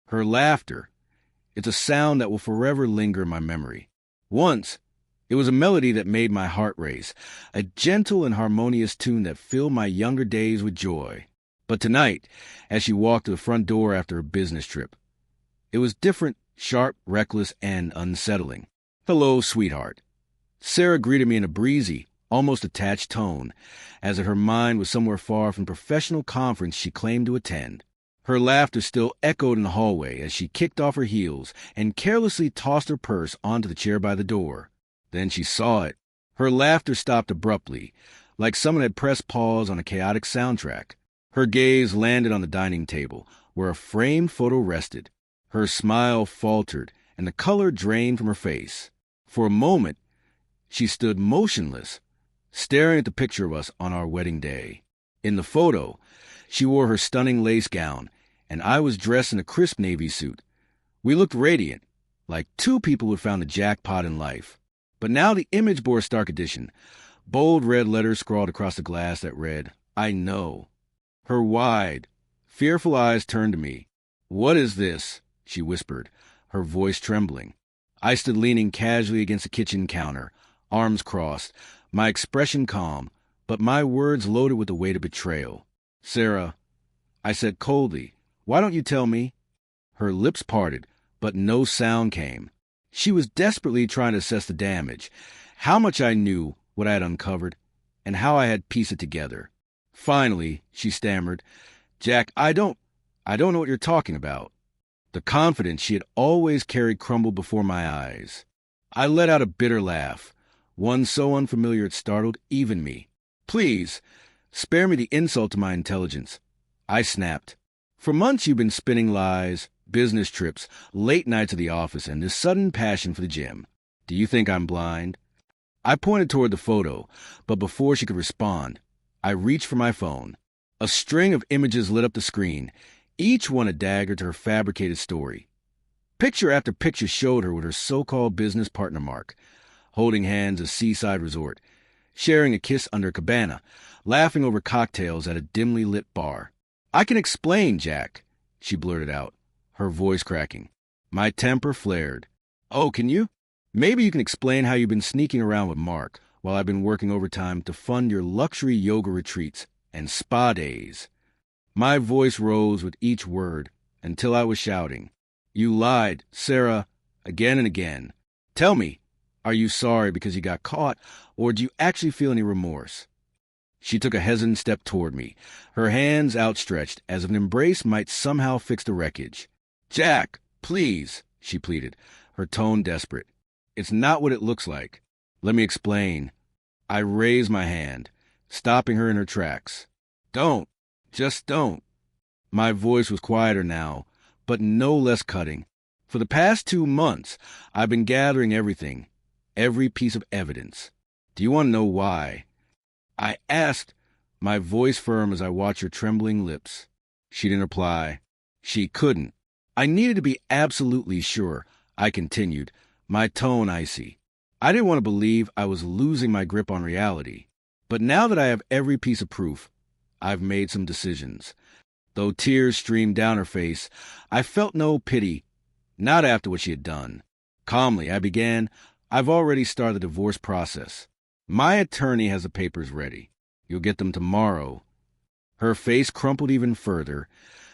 Her laughter. It's a sound that will forever linger in my memory. Once, it was a melody that made my heart race, a gentle and harmonious tune that filled my younger days with joy. But tonight, as she walked to the front door after a business trip, it was different, sharp, reckless, and unsettling. "Hello, sweetheart." Sarah greeted me in a breezy, almost attached tone, as if her mind was somewhere far from the professional conference she claimed to attend. Her laughter still echoed in the hallway as she kicked off her heels and carelessly tossed her purse onto the chair by the door. Then she saw it. Her laughter stopped abruptly, like someone had pressed pause on a chaotic soundtrack. Her gaze landed on the dining table, where a framed photo rested. Her smile faltered, and the color drained from her face. For a moment, she stood motionless, staring at the picture of us on our wedding day. In the photo, she wore her stunning lace gown, and I was dressed in a crisp navy suit. We looked radiant, like two people who had found the jackpot in life. But now the image bore a stark addition. Bold red letters scrawled across the glass that read, "I know." Her wide, fearful eyes turned to me. "What is this?" she whispered, her voice trembling. I stood leaning casually against the kitchen counter, arms crossed, my expression calm, but my words loaded with the weight of betrayal. "Sarah," I said coldly, "why don't you tell me?" Her lips parted, but no sound came. She was desperately trying to assess the damage, how much I knew what I had uncovered, and how I had pieced it together. Finally, she stammered, "Jack, I don't know what you're talking about." The confidence she had always carried crumbled before my eyes. I let out a bitter laugh, one so unfamiliar it startled even me. "Please, spare me the insult to my intelligence," I snapped. "For months you've been spinning lies, business trips, late nights at the office, and this sudden passion for the gym. Do you think I'm blind?" I pointed toward the photo, but before she could respond, I reached for my phone. A string of images lit up the screen, each one a dagger to her fabricated story. Picture after picture showed her with her so-called business partner Mark, holding hands at a seaside resort, sharing a kiss under a cabana, laughing over cocktails at a dimly lit bar. "I can explain, Jack," she blurted out, her voice cracking. My temper flared. "Oh, can you? Maybe you can explain how you've been sneaking around with Mark while I've been working overtime to fund your luxury yoga retreats and spa days." My voice rose with each word until I was shouting, "You lied, Sarah, again and again. Tell me, are you sorry because you got caught, or do you actually feel any remorse?" She took a hesitant step toward me, her hands outstretched as if an embrace might somehow fix the wreckage. "Jack, please," she pleaded, her tone desperate. "It's not what it looks like. Let me explain." I raised my hand, stopping her in her tracks. "Don't. Just don't." My voice was quieter now, but no less cutting. "For the past 2 months, I've been gathering everything, every piece of evidence. Do you want to know why?" I asked, my voice firm as I watched her trembling lips. She didn't reply. She couldn't. I needed to be absolutely sure, I continued, my tone icy. I didn't want to believe I was losing my grip on reality. But now that I have every piece of proof, I've made some decisions. Though tears streamed down her face, I felt no pity, not after what she had done. Calmly, I began, "I've already started the divorce process. My attorney has the papers ready. You'll get them tomorrow." Her face crumpled even further,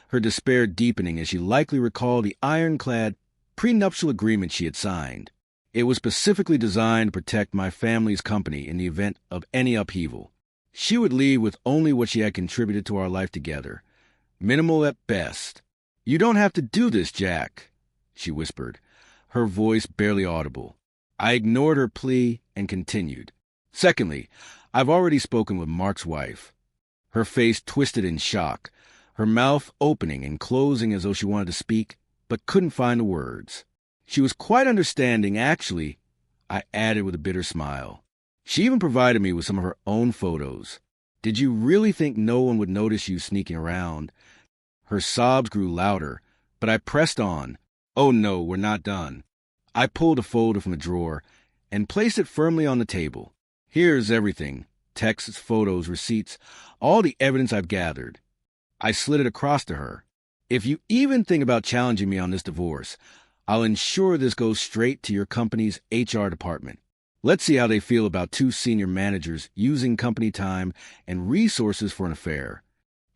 her despair deepening as she likely recalled the ironclad prenuptial agreement she had signed. It was specifically designed to protect my family's company in the event of any upheaval. She would leave with only what she had contributed to our life together, minimal at best. "You don't have to do this, Jack," she whispered, her voice barely audible. I ignored her plea and continued. "Secondly, I've already spoken with Mark's wife." Her face twisted in shock, her mouth opening and closing as though she wanted to speak, but couldn't find the words. "She was quite understanding, actually," I added with a bitter smile. "She even provided me with some of her own photos. Did you really think no one would notice you sneaking around?" Her sobs grew louder, but I pressed on. "Oh no, we're not done." I pulled a folder from a drawer and placed it firmly on the table. "Here's everything. Texts, photos, receipts, all the evidence I've gathered." I slid it across to her. If you even think about challenging me on this divorce, I'll ensure this goes straight to your company's HR department. Let's see how they feel about two senior managers using company time and resources for an affair.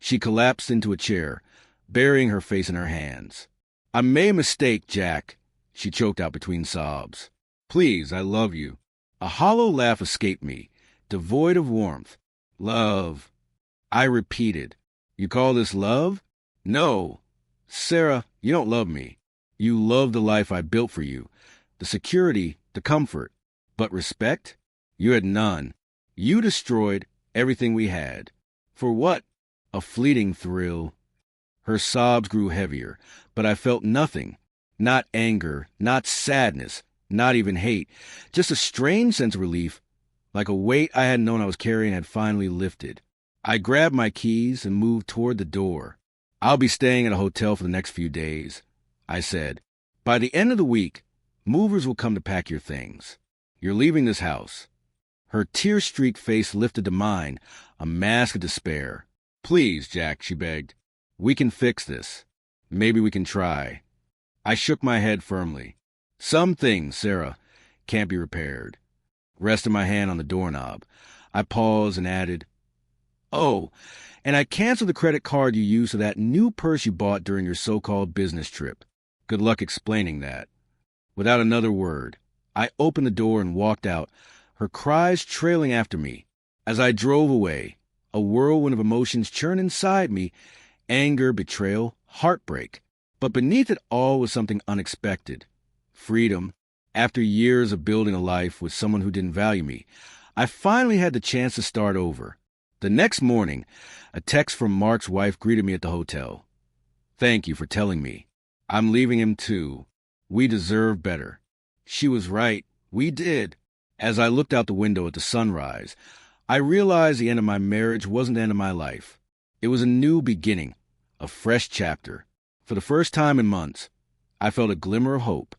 She collapsed into a chair, burying her face in her hands. I made a mistake, Jack, she choked out between sobs. Please, I love you. A hollow laugh escaped me, devoid of warmth. Love. I repeated. You call this love? No. Sarah, you don't love me. You love the life I built for you, the security, the comfort. But respect? You had none. You destroyed everything we had. For what? A fleeting thrill. Her sobs grew heavier, but I felt nothing. Not anger, not sadness, not even hate. Just a strange sense of relief, like a weight I hadn't known I was carrying had finally lifted. I grabbed my keys and moved toward the door. I'll be staying at a hotel for the next few days, I said. By the end of the week, movers will come to pack your things. You're leaving this house. Her tear-streaked face lifted to mine, a mask of despair. Please, Jack, she begged. We can fix this. Maybe we can try. I shook my head firmly. Some things, Sarah, can't be repaired. Resting my hand on the doorknob, I paused and added, Oh, and I canceled the credit card you used for that new purse you bought during your so-called business trip. Good luck explaining that. Without another word, I opened the door and walked out, her cries trailing after me. As I drove away, a whirlwind of emotions churned inside me, anger, betrayal, heartbreak. But beneath it all was something unexpected. Freedom. After years of building a life with someone who didn't value me, I finally had the chance to start over. The next morning, a text from Mark's wife greeted me at the hotel. Thank you for telling me. I'm leaving him too. We deserve better. She was right. We did. As I looked out the window at the sunrise, I realized the end of my marriage wasn't the end of my life. It was a new beginning, a fresh chapter. For the first time in months, I felt a glimmer of hope.